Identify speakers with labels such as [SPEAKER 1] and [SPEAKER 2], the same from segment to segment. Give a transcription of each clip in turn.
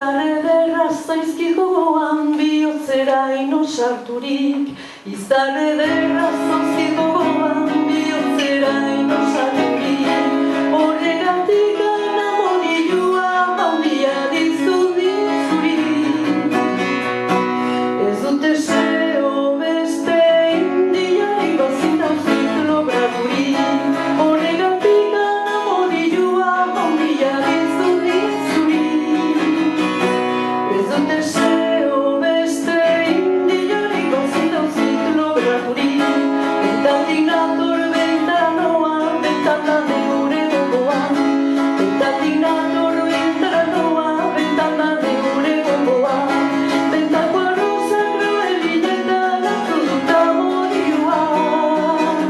[SPEAKER 1] Ederra zaizki gogoan bihotzera ino sarturik. Izar ederra zaizki gogoan bihotzera ino sarturik. Horregatik anamonilua handia dizut zuri. Ez dute zeo beste india ibazin hauzit logradurik. Horregatik anamonilua handia dizut zuri. Ez dute zeo beste indiari gozit hauzit logradurik. Bentatik nator bentanoa, bentana neure gogoan. Bentatik nator bentanoa, bentana neure gogoan. Bentako arrozak grabelinetan hartu dut amorioan.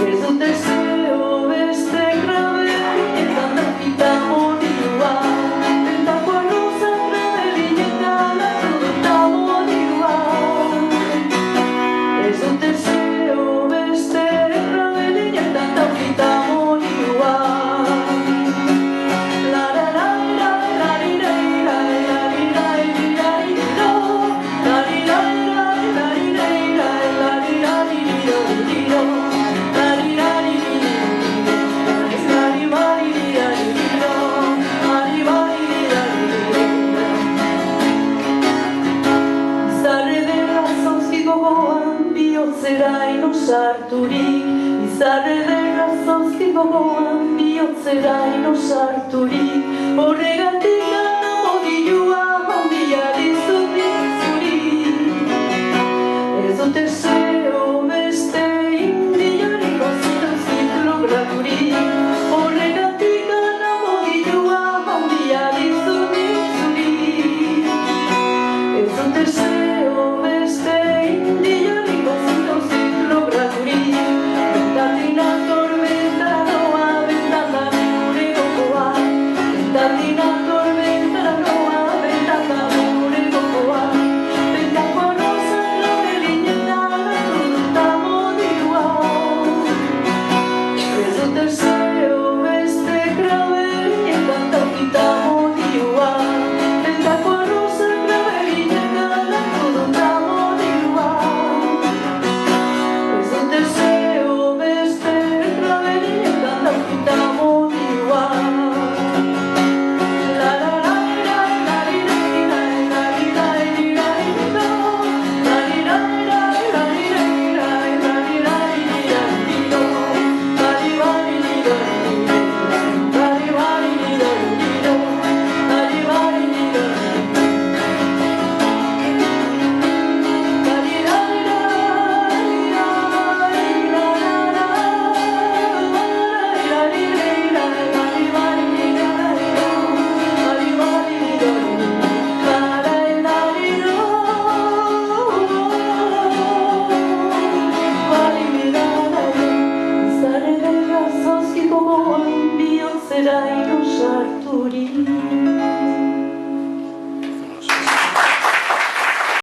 [SPEAKER 1] Ez dute zeo beste grabelinetan dakit amorioan. Bihotzera ino sarturik. Izar ederra zauzki gogoan bihotzera ino sarturik. Horregatik